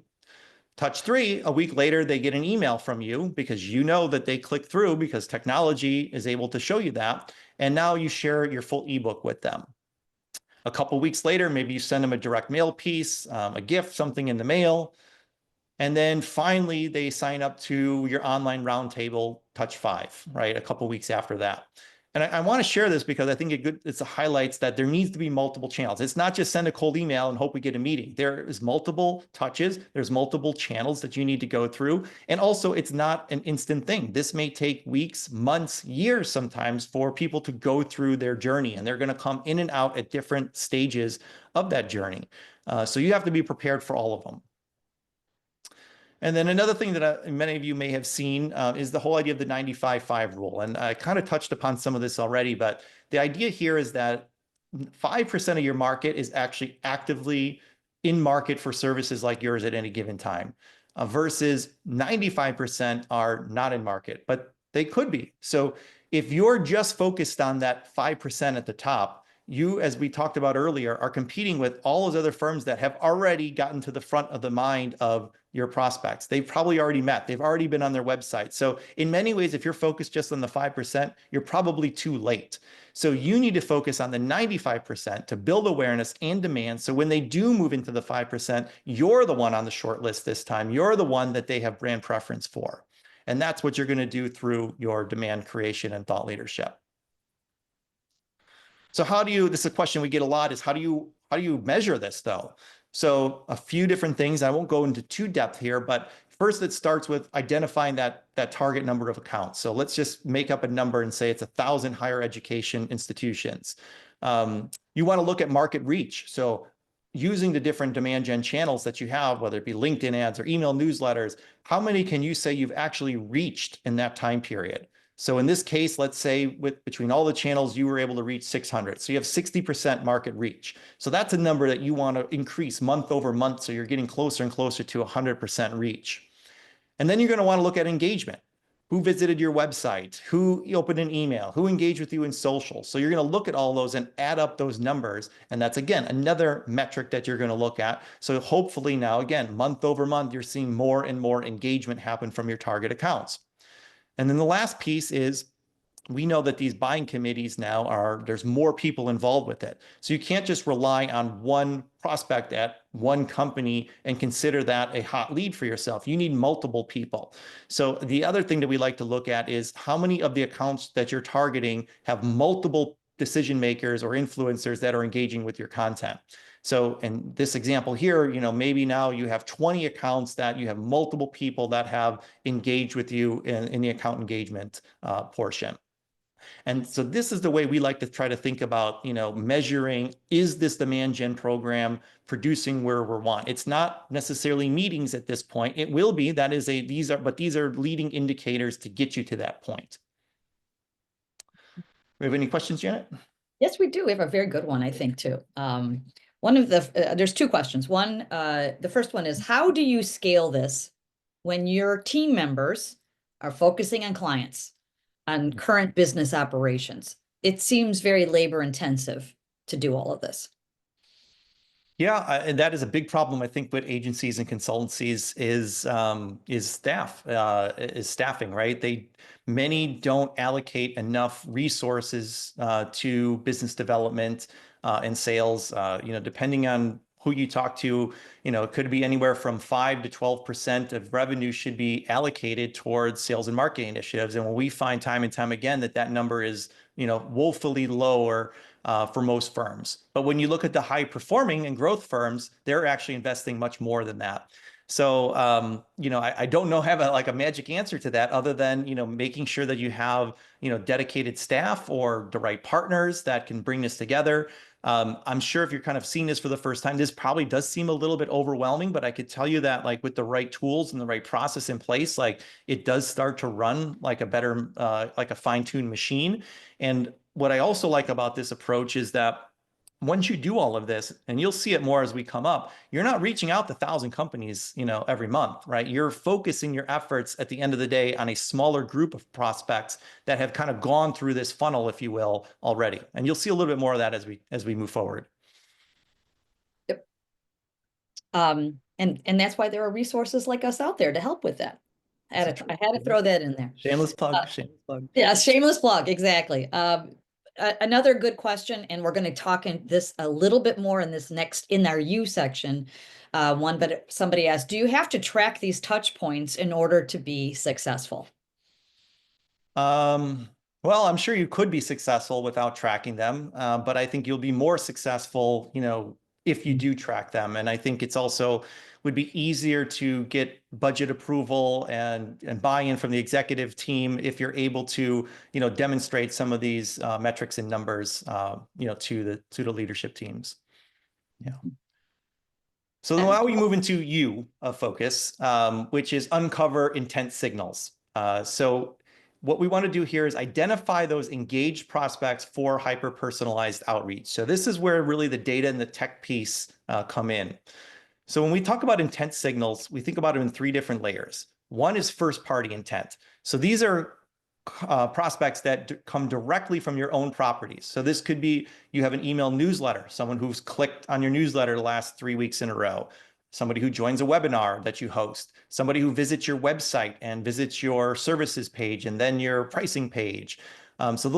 Touch 3, a week later, they get an email from you because you know that they click through because technology is able to show you that. And now you share your full ebook with them. A couple weeks later, maybe you send them a direct mail piece, a gift, something in the mail. And then finally, they sign up to your online roundtable, touch 5, right? A couple weeks after that. And I want to share this because I think it highlights that there needs to be multiple channels. It's not just send a cold email and hope we get a meeting. There is multiple touches. There's multiple channels that you need to go through. And also, it's not an instant thing. This may take weeks, months, years sometimes for people to go through their journey. And they're going to come in and out at different stages of that journey. So you have to be prepared for all of them. And then another thing that many of you may have seen is the whole idea of the 95-5 rule. And I kind of touched upon some of this already, but the idea here is that 5% of your market is actually actively in market for services like yours at any given time, versus 95% are not in market, but they could be. So if you're just focused on that 5% at the top, you, as we talked about earlier, are competing with all those other firms that have already gotten to the front of the mind of your prospects. They've probably already met. They've already been on their website. So in many ways, if you're focused just on the 5%, you're probably too late. So you need to focus on the 95% to build awareness and demand. So when they do move into the 5%, you're the one on the short list this time. You're the one that they have brand preference for. And that's what you're going to do through your demand creation and thought leadership. So this is a question we get a lot, is how do you measure this though? So a few different things. I won't go into too depth here, but first it starts with identifying that target number of accounts. So let's just make up a number and say it's 1,000 higher education institutions. You want to look at market reach. So using the different demand gen channels that you have, whether it be LinkedIn ads or email newsletters, how many can you say you've actually reached in that time period? So in this case, let's say between all the channels, you were able to reach 600. So you have 60% market reach. So that's a number that you want to increase month over month. So you're getting closer and closer to 100% reach. And then you're going to want to look at engagement. Who visited your website? Who opened an email? Who engaged with you in social? So you're going to look at all those and add up those numbers. And that's, again, another metric that you're going to look at. So hopefully now, again, month over month, you're seeing more and more engagement happen from your target accounts. And then the last piece is we know that these buying committees now there's more people involved with it. So you can't just rely on one prospect at one company and consider that a hot lead for yourself. You need multiple people. So the other thing that we like to look at is how many of the accounts that you're targeting have multiple decision makers or influencers that are engaging with your content. So in this example here, maybe now you have 20 accounts that you have multiple people that have engaged with you in the account engagement portion. And so this is the way we like to try to think about, measuring, is this demand gen program producing where we want? It's not necessarily meetings at this point. It will be, these are leading indicators to get you to that point. We have any questions, Janet? Yes, we do. We have a very good one, I think, too. There's two questions. One, the first one is, how do you scale this when your team members are focusing on clients, on current business operations? It seems very labor intensive to do all of this. Yeah, and that is a big problem, I think, with agencies and consultancies is staffing, right? Many don't allocate enough resources to business development and sales. Depending on who you talk to, it could be anywhere from 5 to 12% of revenue should be allocated towards sales and marketing initiatives. And when we find time and time again that number is, woefully lower for most firms. But when you look at the high performing and growth firms, they're actually investing much more than that. So, I don't have a magic answer to that other than, making sure that you have, dedicated staff or the right partners that can bring this together. I'm sure if you're kind of seeing this for the first time, this probably does seem a little bit overwhelming, but I could tell you that with the right tools and the right process in place, it does start to run like a better, like a fine-tuned machine. And what I also like about this approach is that once you do all of this, and you'll see it more as we come up, you're not reaching out to 1,000 companies, every month, right? You're focusing your efforts at the end of the day on a smaller group of prospects that have kind of gone through this funnel, if you will, already. And you'll see a little bit more of that as we move forward. Yep. And that's why there are resources like us out there to help with that. I had to throw that in there. Shameless plug. Shameless plug. Yeah, shameless plug. Exactly. Another good question, and we're going to talk in this a little bit more in our you section. But somebody asked, do you have to track these touch points in order to be successful? Well, I'm sure you could be successful without tracking them, but I think you'll be more successful, if you do track them. And I think it's also would be easier to get budget approval and buy-in from the executive team if you're able to, demonstrate some of these metrics and numbers, to the leadership teams. Yeah. So now we move into focus, which is uncover intent signals. So what we want to do here is identify those engaged prospects for hyper-personalized outreach. So this is where really the data and the tech piece come in. So when we talk about intent signals, we think about them in 3 different layers. One is first-party intent. So these are prospects that come directly from your own properties. So this could be you have an email newsletter, someone who's clicked on your newsletter the last 3 weeks in a row, somebody who joins a webinar that you host, somebody who visits your website and visits your services page and then your pricing page. So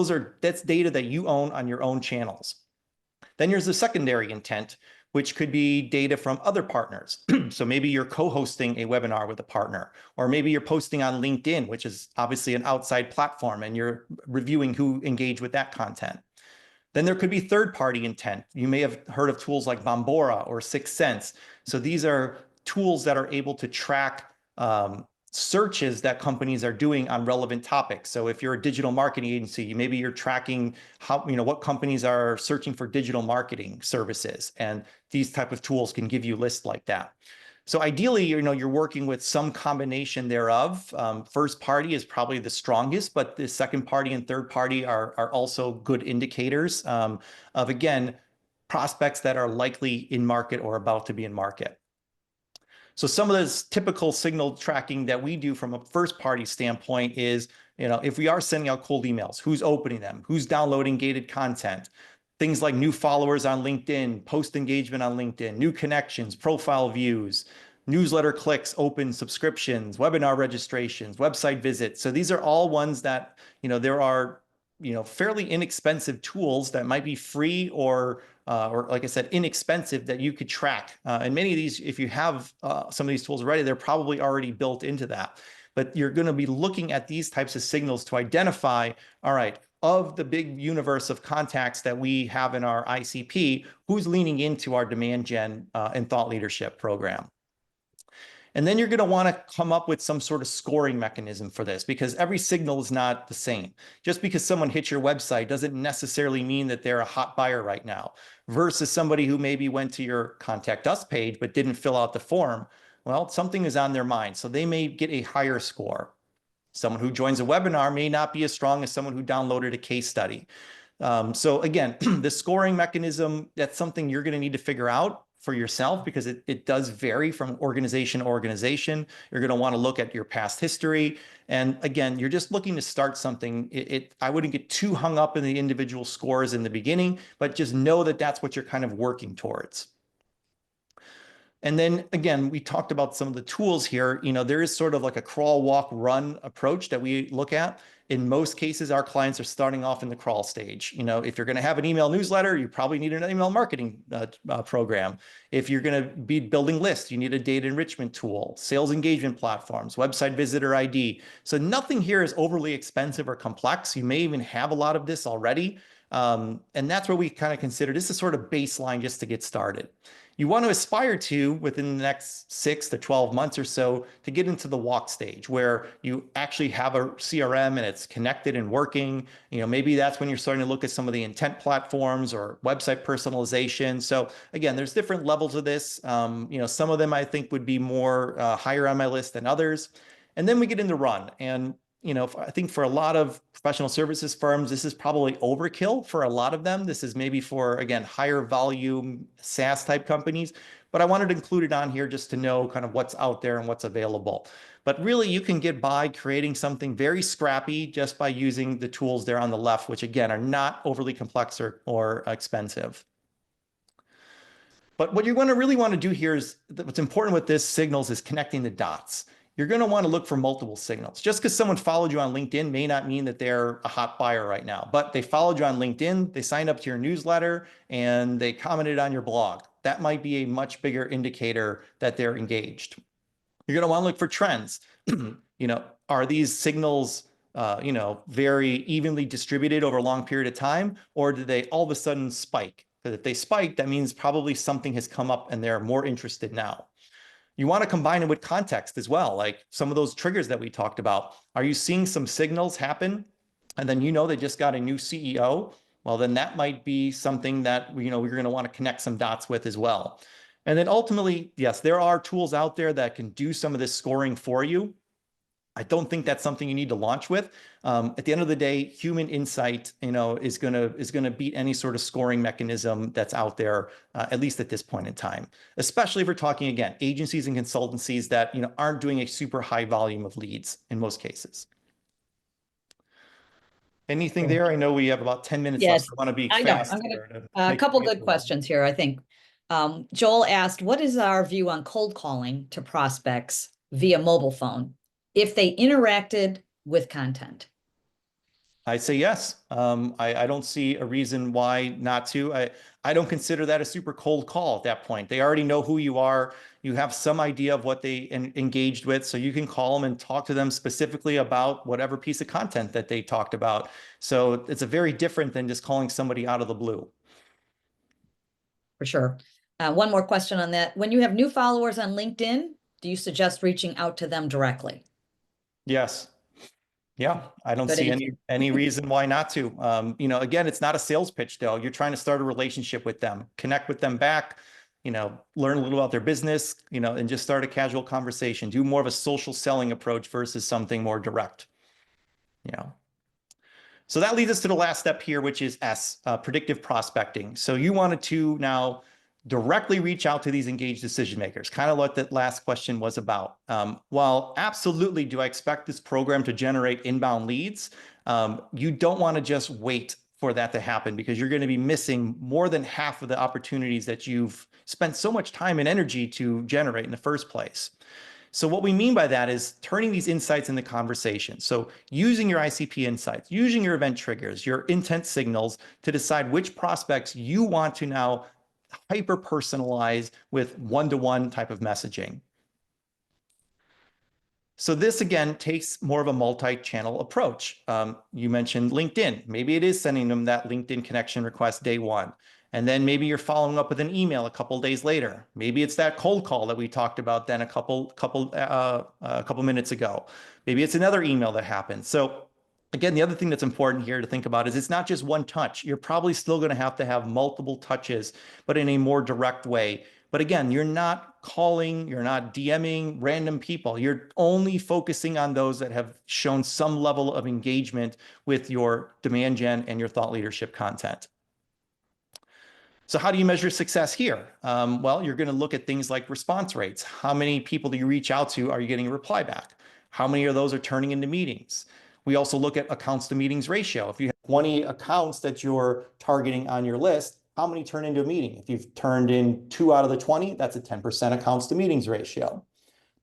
that's data that you own on your own channels. Then there's the secondary intent, which could be data from other partners. So maybe you're co-hosting a webinar with a partner, or maybe you're posting on LinkedIn, which is obviously an outside platform, and you're reviewing who engaged with that content. Then there could be third-party intent. You may have heard of tools like Bombora or 6 Sense. So these are tools that are able to track searches that companies are doing on relevant topics. So if you're a digital marketing agency, maybe you're tracking what companies are searching for digital marketing services, and these type of tools can give you lists like that. So ideally, you're working with some combination thereof. First party is probably the strongest, but the second party and third party are also good indicators of, again, prospects that are likely in market or about to be in market. So some of this typical signal tracking that we do from a first party standpoint is, if we are sending out cold emails, who's opening them, who's downloading gated content, things like new followers on LinkedIn, post engagement on LinkedIn, new connections, profile views, newsletter clicks, open subscriptions, webinar registrations, website visits. So these are all ones that, there are fairly inexpensive tools that might be free or like I said, inexpensive that you could track. And many of these, if you have some of these tools already, they're probably already built into that. But you're going to be looking at these types of signals to identify, all right, of the big universe of contacts that we have in our ICP, who's leaning into our demand gen and thought leadership program. And then you're going to want to come up with some sort of scoring mechanism for this, because every signal is not the same. Just because someone hits your website doesn't necessarily mean that they're a hot buyer right now, versus somebody who maybe went to your contact us page but didn't fill out the form. Well, something is on their mind, so they may get a higher score. Someone who joins a webinar may not be as strong as someone who downloaded a case study. So again, the scoring mechanism, that's something you're going to need to figure out for yourself, because it does vary from organization to organization. You're going to want to look at your past history. And again, you're just looking to start something. I wouldn't get too hung up in the individual scores in the beginning, but just know that that's what you're kind of working towards. And then again, we talked about some of the tools here. There is sort of like a crawl, walk, run approach that we look at. In most cases, our clients are starting off in the crawl stage. If you're going to have an email newsletter, you probably need an email marketing program. If you're going to be building lists, you need a data enrichment tool, sales engagement platforms, website visitor ID. So nothing here is overly expensive or complex. You may even have a lot of this already. And that's what we kind of consider this is sort of baseline just to get started. You want to aspire to, within the next 6 to 12 months or so, to get into the walk stage where you actually have a CRM and it's connected and working. Maybe that's when you're starting to look at some of the intent platforms or website personalization. So again, there's different levels of this. Some of them I think would be more higher on my list than others. And then we get into run. And I think for a lot of professional services firms, this is probably overkill for a lot of them. This is maybe for, again, higher volume SaaS type companies, but I wanted to include it on here just to know kind of what's out there and what's available. But really, you can get by creating something very scrappy just by using the tools there on the left, which again, are not overly complex or expensive. But what you're going to really want to do here is what's important with this signals is connecting the dots. You're going to want to look for multiple signals. Just because someone followed you on LinkedIn may not mean that they're a hot buyer right now, but they followed you on LinkedIn, they signed up to your newsletter, and they commented on your blog. That might be a much bigger indicator that they're engaged. You're going to want to look for trends. Are these signals very evenly distributed over a long period of time, or do they all of a sudden spike? Because if they spike, that means probably something has come up and they're more interested now. You want to combine it with context as well, like some of those triggers that we talked about. Are you seeing some signals happen? And then they just got a new CEO. Well, then that might be something that we're going to want to connect some dots with as well. And then ultimately, yes, there are tools out there that can do some of this scoring for you. I don't think that's something you need to launch with. At the end of the day, human insight, is gonna beat any sort of scoring mechanism that's out there, at least at this point in time. Especially if we're talking again, agencies and consultancies that aren't doing a super high volume of leads in most cases. Anything there? I know we have about 10 minutes left. Yes, I want to be I know. fast. I'm gonna a couple good questions here, I think. Joel asked, what is our view on cold calling to prospects via mobile phone if they interacted with content? I say yes. I don't see a reason why not to. I don't consider that a super cold call at that point. They already know who you are. You have some idea of what they engaged with, so you can call them and talk to them specifically about whatever piece of content that they talked about. So it's a very different than just calling somebody out of the blue. For sure. One more question on that. When you have new followers on LinkedIn, do you suggest reaching out to them directly? Yes. Yeah, I don't Good see answer. any reason why not to. Again, it's not a sales pitch though. You're trying to start a relationship with them, connect with them back, learn a little about their business, and just start a casual conversation. Do more of a social selling approach versus something more direct. So that leads us to the last step here, which is S, predictive prospecting. So you wanted to now directly reach out to these engaged decision makers, kind of what that last question was about. While absolutely do I expect this program to generate inbound leads, you don't want to just wait for that to happen, because you're going to be missing more than half of the opportunities that you've spent so much time and energy to generate in the first place. So what we mean by that is turning these insights into conversation. So using your ICP insights, using your event triggers, your intent signals to decide which prospects you want to now hyper personalize with one-to-one type of messaging. So this, again, takes more of a multi-channel approach. You mentioned LinkedIn. Maybe it is sending them that LinkedIn connection request day one. And then maybe you're following up with an email a couple days later. Maybe it's that cold call that we talked about then a couple minutes ago. Maybe it's another email that happens. So again, the other thing that's important here to think about is it's not just one touch. You're probably still going to have multiple touches, but in a more direct way. But again, you're not calling, you're not DMing random people. You're only focusing on those that have shown some level of engagement with your demand gen and your thought leadership content. So how do you measure success here? Well, you're going to look at things like response rates. How many people do you reach out to are you getting a reply back? How many of those are turning into meetings? We also look at accounts to meetings ratio. If you have 20 accounts that you're targeting on your list, how many turn into a meeting? If you've turned in 2 out of the 20, that's a 10% accounts to meetings ratio.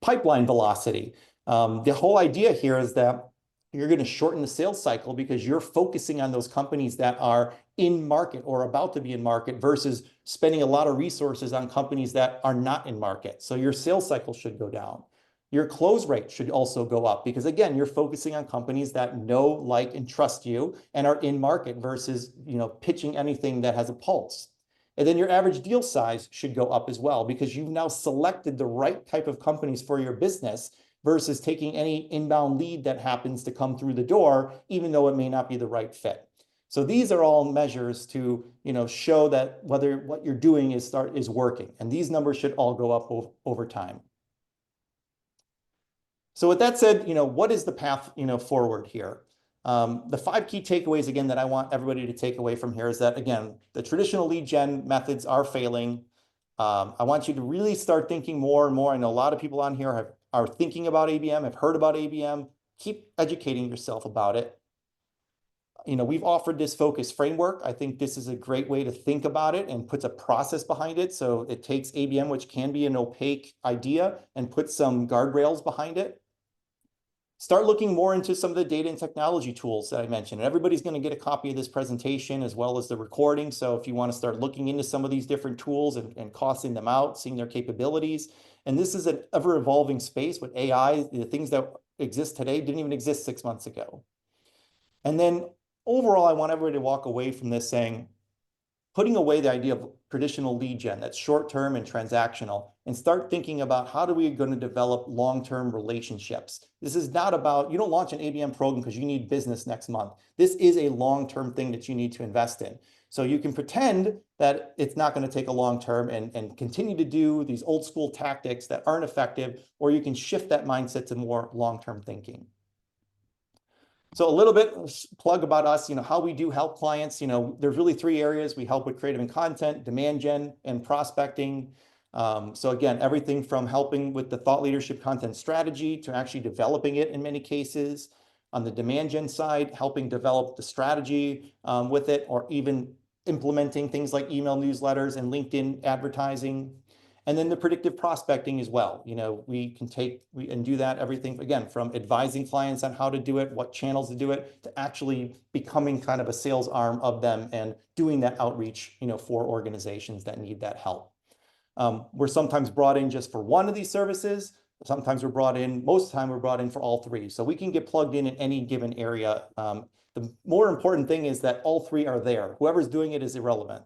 Pipeline velocity. The whole idea here is that you're going to shorten the sales cycle because you're focusing on those companies that are in market or about to be in market versus spending a lot of resources on companies that are not in market. So your sales cycle should go down. Your close rate should also go up because, again, you're focusing on companies that know, like, and trust you and are in market versus, pitching anything that has a pulse. And then your average deal size should go up as well because you've now selected the right type of companies for your business versus taking any inbound lead that happens to come through the door, even though it may not be the right fit. So these are all measures to, show that whether what you're doing is working. And these numbers should all go up over time. So with that said, what is the path, forward here? The 5 key takeaways, again, that I want everybody to take away from here is that, again, the traditional lead gen methods are failing. I want you to really start thinking more and more. I know a lot of people on here are thinking about ABM, have heard about ABM. Keep educating yourself about it. We've offered this focus framework. I think this is a great way to think about it and puts a process behind it. So it takes ABM, which can be an opaque idea, and puts some guardrails behind it. Start looking more into some of the data and technology tools that I mentioned. And everybody's going to get a copy of this presentation as well as the recording. So if you want to start looking into some of these different tools and costing them out, seeing their capabilities. And this is an ever-evolving space with AI. The things that exist today didn't even exist 6 months ago. And then overall, I want everybody to walk away from this saying, putting away the idea of traditional lead gen that's short-term and transactional and start thinking about how are we going to develop long-term relationships. This is not about, you don't launch an ABM program because you need business next month. This is a long-term thing that you need to invest in. So you can pretend that it's not going to take a long-term and continue to do these old school tactics that aren't effective, or you can shift that mindset to more long-term thinking. So a little bit plug about us, how we do help clients. There's really 3 areas. We help with creative and content, demand gen, and prospecting. So again, everything from helping with the thought leadership content strategy to actually developing it in many cases. On the demand gen side, helping develop the strategy with it, or even implementing things like email newsletters and LinkedIn advertising. And then the predictive prospecting as well. We can do that, everything, again, from advising clients on how to do it, what channels to do it, to actually becoming kind of a sales arm of them and doing that outreach, for organizations that need that help. We're sometimes brought in just for one of these services. Sometimes most of the time we're brought in for all 3. So we can get plugged in any given area. The more important thing is that all 3 are there. Whoever's doing it is irrelevant.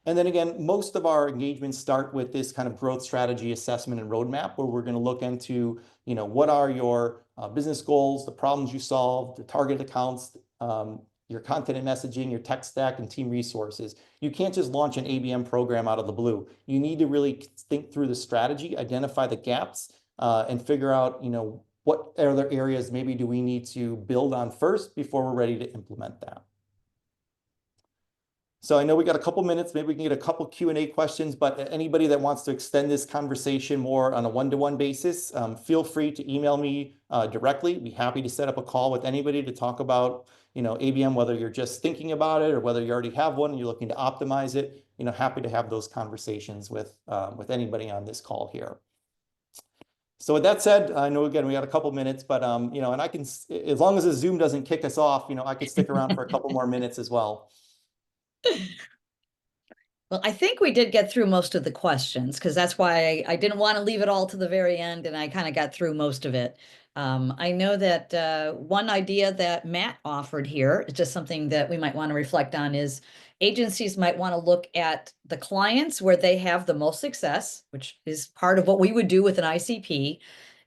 And then again, most of our engagements start with this kind of growth strategy assessment and roadmap, where we're going to look into, what are your business goals, the problems you solve, the target accounts, your content and messaging, your tech stack, and team resources. You can't just launch an ABM program out of the blue. You need to really think through the strategy, identify the gaps, and figure out, what other areas maybe do we need to build on first before we're ready to implement that. So I know we got a couple minutes, maybe we can get a couple Q&A questions, but anybody that wants to extend this conversation more on a one-to-one basis, feel free to email me directly. Be happy to set up a call with anybody to talk about, ABM, whether you're just thinking about it or whether you already have one and you're looking to optimize it. Happy to have those conversations with anybody on this call here. So with that said, I know again we got a couple minutes, but you know, and I can, as long as the Zoom doesn't kick us off, you know, I could stick around for a couple more minutes as well. Well, I think we did get through most of the questions because that's why I didn't want to leave it all to the very end, and I kind of got through most of it. I know that one idea that Matt offered here, is just something that we might want to reflect on, is agencies might want to look at the clients where they have the most success, which is part of what we would do with an ICP,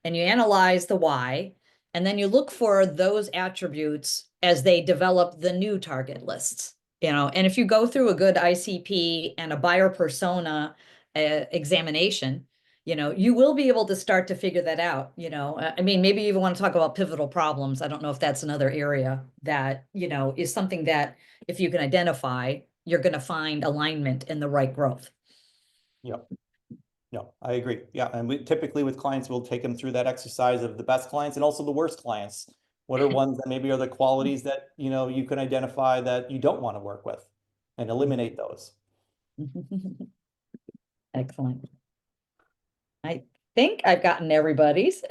and you analyze the why, and then you look for those attributes as they develop the new target lists. You know, and if you go through a good ICP and a buyer persona examination, you know, you will be able to start to figure that out. You know, I mean, maybe you even want to talk about pivotal problems. I don't know if that's another area that, you know, is something that if you can identify, you're going to find alignment in the right growth. Yep. No, I agree. Yeah. And we typically with clients, we'll take them through that exercise of the best clients and also the worst clients. What are ones that maybe are the qualities that, you know, you can identify that you don't want to work with and eliminate those. Excellent. I think I've gotten everybody's.